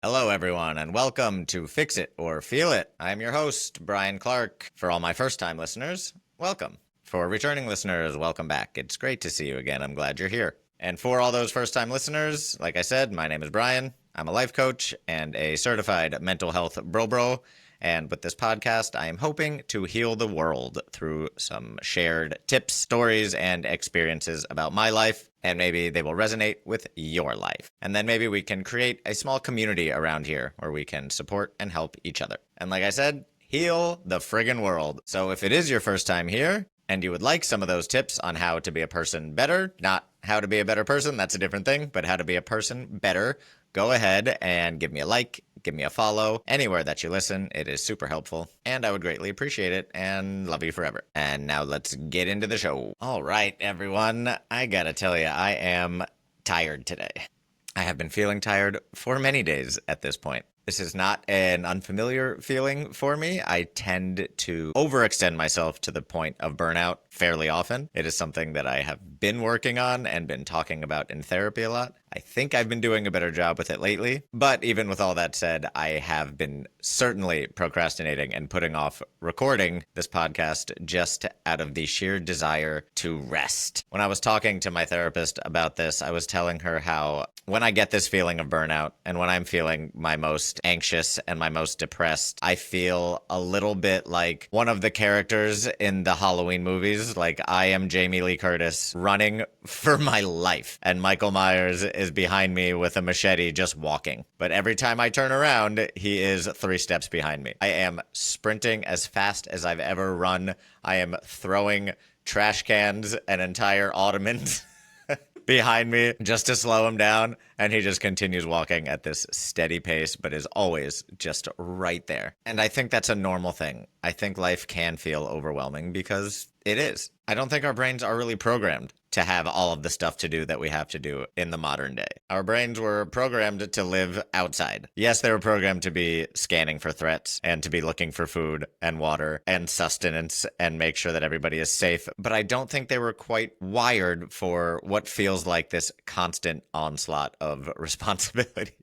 Hello, everyone, and welcome to Fix It or Feel It. I'm your host, Brian Clark. For all my first-time listeners, welcome. For returning listeners, welcome back. It's great to see you again. I'm glad you're here. And for all those first-time listeners, like I said, my name is Brian. I'm a life coach and a certified mental health bro. And with this podcast, I am hoping to heal the world through some shared tips, stories, and experiences about my life. And maybe they will resonate with your life. And then maybe we can create a small community around here where we can support and help each other. And like I said, heal the friggin' world. So if it is your first time here and you would like some of those tips on how to be a person better, not how to be a better person, that's a different thing, but how to be a person better, go ahead and give me a like, give me a follow, anywhere that you listen. It is super helpful, and I would greatly appreciate it, and love you forever. And now let's get into the show. All right, everyone, I gotta tell you, I am tired today. I have been feeling tired for many days at this point. This is not an unfamiliar feeling for me. I tend to overextend myself to the point of burnout fairly often. It is something that I have been working on and been talking about in therapy a lot. I think I've been doing a better job with it lately, but even with all that said, I have been certainly procrastinating and putting off recording this podcast just out of the sheer desire to rest. When I was talking to my therapist about this, I was telling her how when I get this feeling of burnout and when I'm feeling my most anxious and my most depressed, I feel a little bit like one of the characters in the Halloween movies. Like I am Jamie Lee Curtis running for my life, and Michael Myers is behind me with a machete just walking. But every time I turn around, he is 3 steps behind me. I am sprinting as fast as I've ever run. I am throwing trash cans and entire ottomans behind me just to slow him down, and he just continues walking at this steady pace, but is always just right there. And I think that's a normal thing. I think life can feel overwhelming because it is. I don't think our brains are really programmed to have all of the stuff to do that we have to do in the modern day. Our brains were programmed to live outside. Yes, they were programmed to be scanning for threats and to be looking for food and water and sustenance and make sure that everybody is safe. But I don't think they were quite wired for what feels like this constant onslaught of responsibility.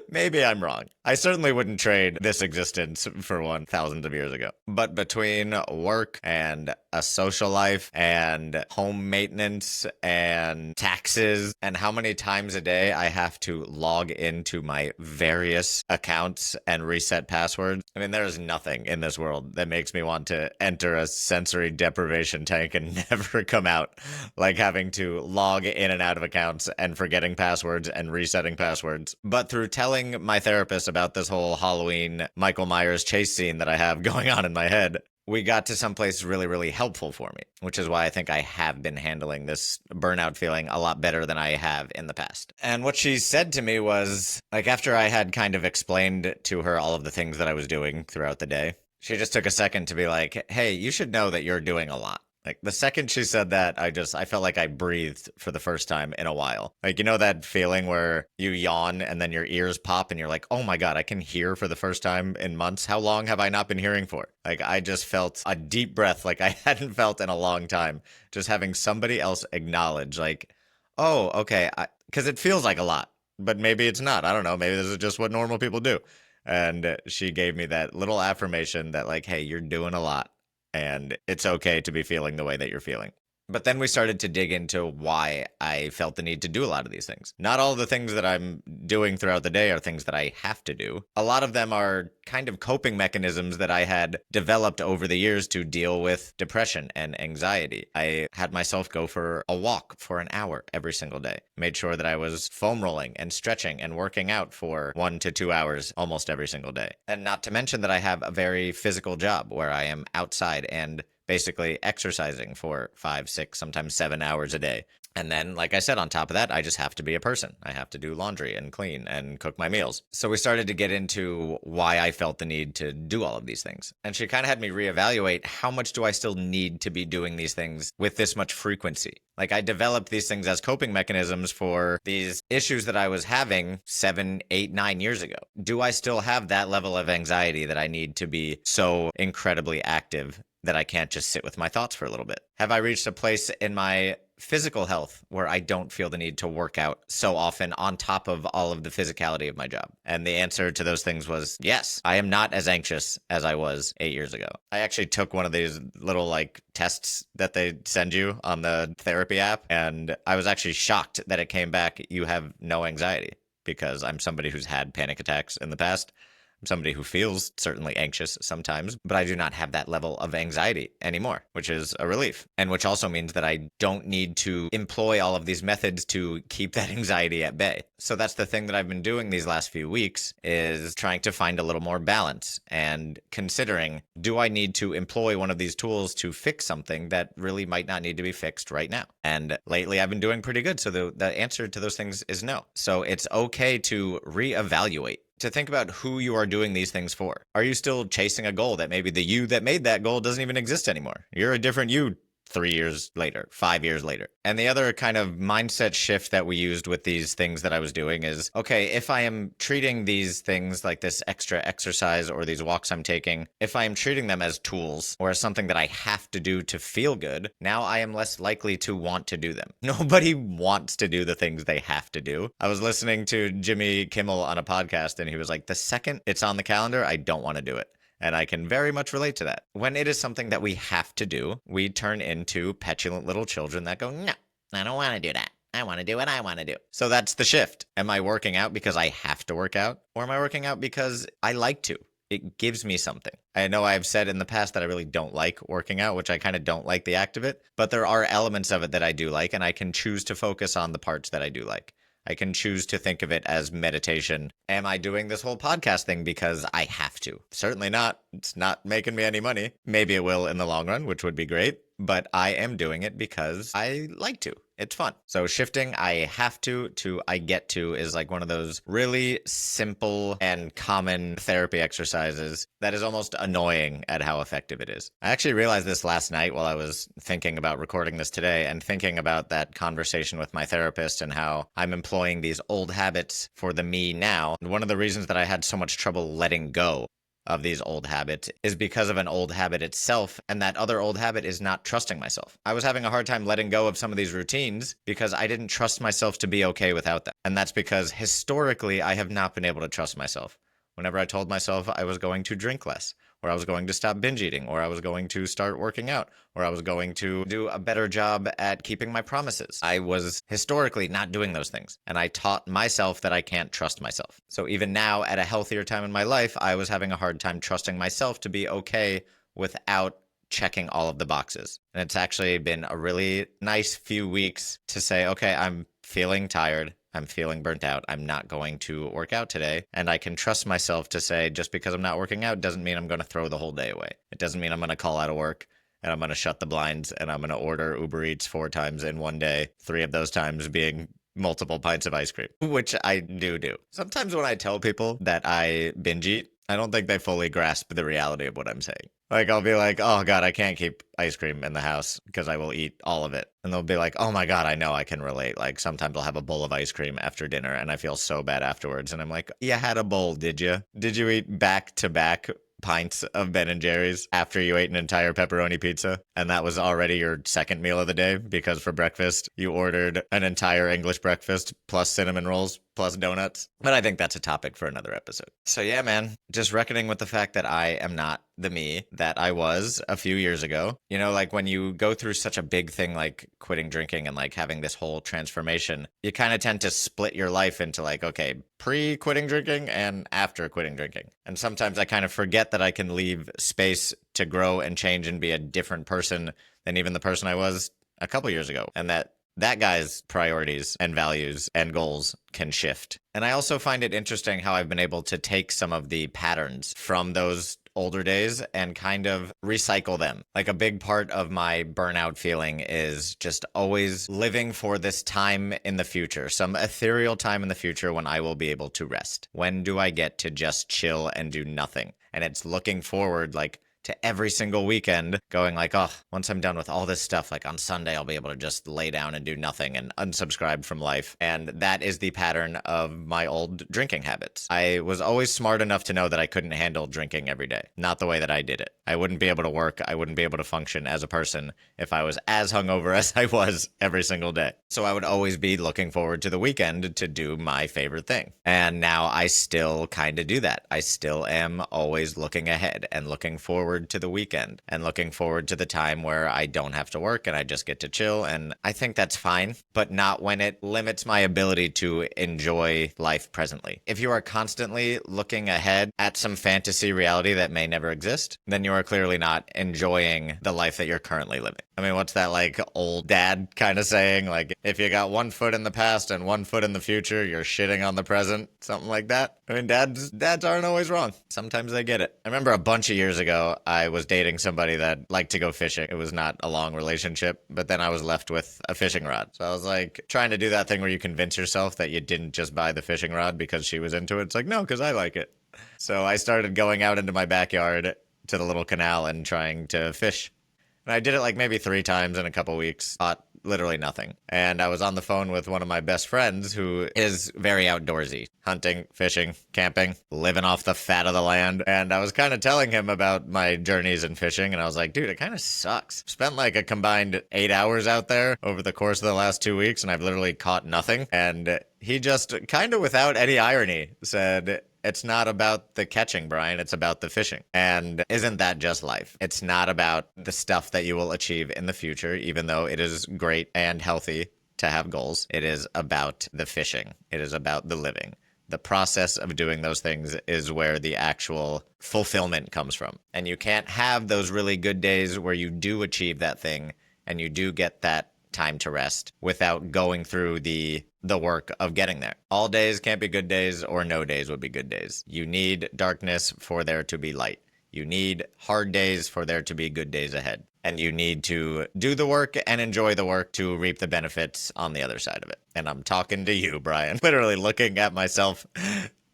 Maybe I'm wrong. I certainly wouldn't trade this existence for one thousands of years ago. But between work and a social life and home maintenance and taxes and how many times a day I have to log into my various accounts and reset passwords, I mean, there is nothing in this world that makes me want to enter a sensory deprivation tank and never come out, like having to log in and out of accounts and forgetting passwords and resetting passwords. But through telling my therapist about this whole Halloween Michael Myers chase scene that I have going on in my head, we got to someplace really, really helpful for me, which is why I think I have been handling this burnout feeling a lot better than I have in the past. And what she said to me was, like, after I had kind of explained to her all of the things that I was doing throughout the day, she just took a second to be like, hey, you should know that you're doing a lot. Like, the second she said that, I felt like I breathed for the first time in a while. Like, you know that feeling where you yawn and then your ears pop and you're like, oh my God, I can hear for the first time in months. How long have I not been hearing for? Like, I just felt a deep breath like I hadn't felt in a long time. Just having somebody else acknowledge, like, oh, okay, because it feels like a lot, but maybe it's not. I don't know. Maybe this is just what normal people do. And she gave me that little affirmation that, like, hey, you're doing a lot. And it's okay to be feeling the way that you're feeling. But then we started to dig into why I felt the need to do a lot of these things. Not all the things that I'm doing throughout the day are things that I have to do. A lot of them are kind of coping mechanisms that I had developed over the years to deal with depression and anxiety. I had myself go for a walk for an hour every single day. Made sure that I was foam rolling and stretching and working out for 1 to 2 hours almost every single day. And not to mention that I have a very physical job where I am outside and basically exercising for 5, 6, sometimes 7 hours a day. And then, like I said, on top of that, I just have to be a person. I have to do laundry and clean and cook my meals. So we started to get into why I felt the need to do all of these things. And she kind of had me reevaluate, how much do I still need to be doing these things with this much frequency? Like, I developed these things as coping mechanisms for these issues that I was having 7, 8, 9 years ago. Do I still have that level of anxiety that I need to be so incredibly active that I can't just sit with my thoughts for a little bit? Have I reached a place in my physical health where I don't feel the need to work out so often on top of all of the physicality of my job? And the answer to those things was yes. I am not as anxious as I was 8 years ago. I actually took one of these little like tests that they send you on the therapy app, and I was actually shocked that it came back, you have no anxiety, because I'm somebody who's had panic attacks in the past. I'm somebody who feels certainly anxious sometimes, but I do not have that level of anxiety anymore, which is a relief. And which also means that I don't need to employ all of these methods to keep that anxiety at bay. So that's the thing that I've been doing these last few weeks, is trying to find a little more balance and considering, do I need to employ one of these tools to fix something that really might not need to be fixed right now? And lately I've been doing pretty good. So the answer to those things is no. So it's okay to reevaluate, to think about who you are doing these things for. Are you still chasing a goal that maybe the you that made that goal doesn't even exist anymore? You're a different you 3 years later, 5 years later. And the other kind of mindset shift that we used with these things that I was doing is, okay, if I am treating these things like this extra exercise or these walks I'm taking, if I am treating them as tools or as something that I have to do to feel good, now I am less likely to want to do them. Nobody wants to do the things they have to do. I was listening to Jimmy Kimmel on a podcast, and he was like, the second it's on the calendar, I don't want to do it. And I can very much relate to that. When it is something that we have to do, we turn into petulant little children that go, no, I don't want to do that. I want to do what I want to do. So that's the shift. Am I working out because I have to work out? Or am I working out because I like to? It gives me something. I know I've said in the past that I really don't like working out, which I kind of don't like the act of it. But there are elements of it that I do like, and I can choose to focus on the parts that I do like. I can choose to think of it as meditation. Am I doing this whole podcast thing because I have to? Certainly not. It's not making me any money. Maybe it will in the long run, which would be great. But I am doing it because I like to. It's fun. So shifting I have to I get to is like one of those really simple and common therapy exercises that is almost annoying at how effective it is. I actually realized this last night while I was thinking about recording this today and thinking about that conversation with my therapist and how I'm employing these old habits for the me now. One of the reasons that I had so much trouble letting go of these old habits is because of an old habit itself, and that other old habit is not trusting myself. I was having a hard time letting go of some of these routines because I didn't trust myself to be okay without them. And that's because historically I have not been able to trust myself. Whenever I told myself I was going to drink less, or I was going to stop binge eating, or I was going to start working out, or I was going to do a better job at keeping my promises, I was historically not doing those things. And I taught myself that I can't trust myself. So even now, at a healthier time in my life, I was having a hard time trusting myself to be okay without checking all of the boxes. And it's actually been a really nice few weeks to say, okay, I'm feeling tired. I'm feeling burnt out. I'm not going to work out today. And I can trust myself to say, just because I'm not working out doesn't mean I'm going to throw the whole day away. It doesn't mean I'm going to call out of work and I'm going to shut the blinds and I'm going to order Uber Eats 4 times in one day, 3 of those times being multiple pints of ice cream, which I do. Sometimes when I tell people that I binge eat, I don't think they fully grasp the reality of what I'm saying. Like, I'll be like, oh God, I can't keep ice cream in the house because I will eat all of it. And they'll be like, oh my God, I know I can relate. Like, sometimes I'll have a bowl of ice cream after dinner and I feel so bad afterwards. And I'm like, you had a bowl, did you? Did you eat back-to-back pints of Ben & Jerry's after you ate an entire pepperoni pizza? And that was already your second meal of the day because for breakfast, you ordered an entire English breakfast plus cinnamon rolls plus donuts. But I think that's a topic for another episode. So yeah, man, just reckoning with the fact that I am not the me that I was a few years ago. You know, like when you go through such a big thing like quitting drinking and like having this whole transformation, you kind of tend to split your life into like, okay, pre-quitting drinking and after quitting drinking. And sometimes I kind of forget that I can leave space to grow and change and be a different person than even the person I was a couple years ago. And that guy's priorities and values and goals can shift. And I also find it interesting how I've been able to take some of the patterns from those older days and kind of recycle them. Like a big part of my burnout feeling is just always living for this time in the future, some ethereal time in the future when I will be able to rest. When do I get to just chill and do nothing? And it's looking forward like to every single weekend going like, oh, once I'm done with all this stuff, like on Sunday, I'll be able to just lay down and do nothing and unsubscribe from life. And that is the pattern of my old drinking habits. I was always smart enough to know that I couldn't handle drinking every day. Not the way that I did it. I wouldn't be able to work. I wouldn't be able to function as a person if I was as hungover as I was every single day. So I would always be looking forward to the weekend to do my favorite thing. And now I still kind of do that. I still am always looking ahead and looking forward to the weekend and looking forward to the time where I don't have to work and I just get to chill. And I think that's fine, but not when it limits my ability to enjoy life presently. If you are constantly looking ahead at some fantasy reality that may never exist, then you are clearly not enjoying the life that you're currently living. I mean, what's that like old dad kind of saying? Like, if you got one foot in the past and one foot in the future, you're shitting on the present, something like that. I mean, dads aren't always wrong. Sometimes they get it. I remember a bunch of years ago, I was dating somebody that liked to go fishing. It was not a long relationship, but then I was left with a fishing rod. So I was like trying to do that thing where you convince yourself that you didn't just buy the fishing rod because she was into it. It's like, no, because I like it. So I started going out into my backyard to the little canal and trying to fish. And I did it like maybe 3 times in a couple weeks, caught literally nothing. And I was on the phone with one of my best friends who is very outdoorsy, hunting, fishing, camping, living off the fat of the land. And I was kind of telling him about my journeys in fishing. And I was like, dude, it kind of sucks. Spent like a combined 8 hours out there over the course of the last 2 weeks, and I've literally caught nothing. And he just kind of without any irony said, it's not about the catching, Brian. It's about the fishing. And isn't that just life? It's not about the stuff that you will achieve in the future, even though it is great and healthy to have goals. It is about the fishing. It is about the living. The process of doing those things is where the actual fulfillment comes from. And you can't have those really good days where you do achieve that thing and you do get that time to rest without going through the work of getting there. All days can't be good days, or no days would be good days. You need darkness for there to be light. You need hard days for there to be good days ahead. And you need to do the work and enjoy the work to reap the benefits on the other side of it. And I'm talking to you, Brian. Literally looking at myself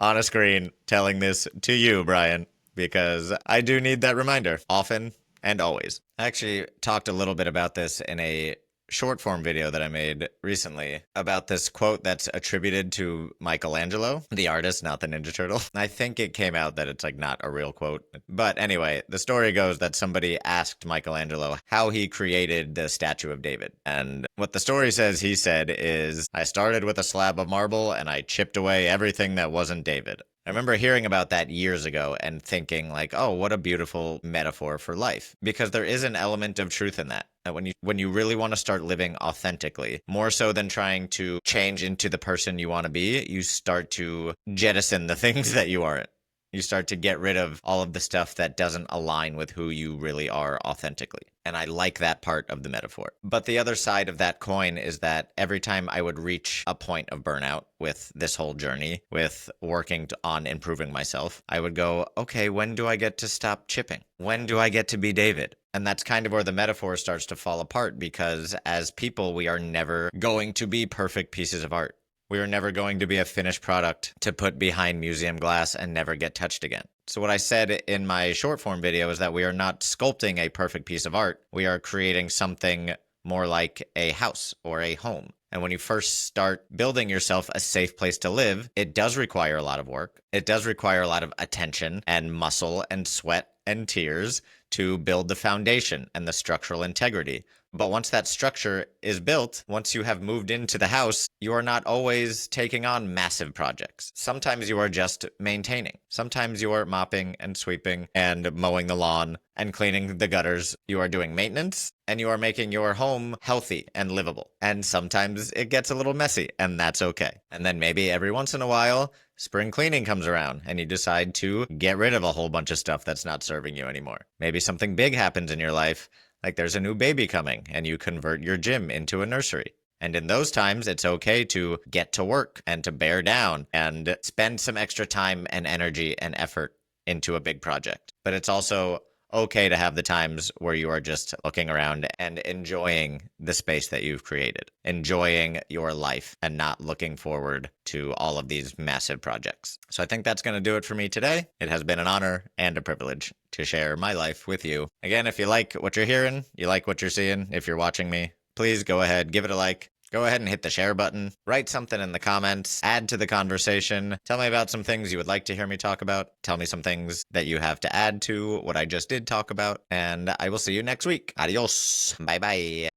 on a screen, telling this to you, Brian, because I do need that reminder often and always. I actually talked a little bit about this in a short form video that I made recently about this quote that's attributed to Michelangelo, the artist, not the Ninja Turtle. I think it came out that it's like not a real quote. But anyway, the story goes that somebody asked Michelangelo how he created the statue of David. And what the story says he said is, I started with a slab of marble and I chipped away everything that wasn't David. I remember hearing about that years ago and thinking like, oh, what a beautiful metaphor for life. Because there is an element of truth in that. That when you really want to start living authentically, more so than trying to change into the person you want to be, you start to jettison the things that you aren't. You start to get rid of all of the stuff that doesn't align with who you really are authentically. And I like that part of the metaphor. But the other side of that coin is that every time I would reach a point of burnout with this whole journey, with working on improving myself, I would go, okay, when do I get to stop chipping? When do I get to be David? And that's kind of where the metaphor starts to fall apart, because as people, we are never going to be perfect pieces of art. We are never going to be a finished product to put behind museum glass and never get touched again. So what I said in my short form video is that we are not sculpting a perfect piece of art. We are creating something more like a house or a home. And when you first start building yourself a safe place to live, it does require a lot of work. It does require a lot of attention and muscle and sweat and tears to build the foundation and the structural integrity. But once that structure is built, once you have moved into the house, you are not always taking on massive projects. Sometimes you are just maintaining. Sometimes you are mopping and sweeping and mowing the lawn and cleaning the gutters. You are doing maintenance and you are making your home healthy and livable. And sometimes it gets a little messy, and that's okay. And then maybe every once in a while, spring cleaning comes around and you decide to get rid of a whole bunch of stuff that's not serving you anymore. Maybe something big happens in your life, like there's a new baby coming and you convert your gym into a nursery. And in those times, it's okay to get to work and to bear down and spend some extra time and energy and effort into a big project. But it's also okay to have the times where you are just looking around and enjoying the space that you've created, enjoying your life and not looking forward to all of these massive projects. So I think that's going to do it for me today. It has been an honor and a privilege to share my life with you. Again, if you like what you're hearing, you like what you're seeing, if you're watching me, please go ahead, give it a like. Go ahead and hit the share button, write something in the comments, add to the conversation, tell me about some things you would like to hear me talk about, tell me some things that you have to add to what I just did talk about, and I will see you next week. Adios. Bye-bye.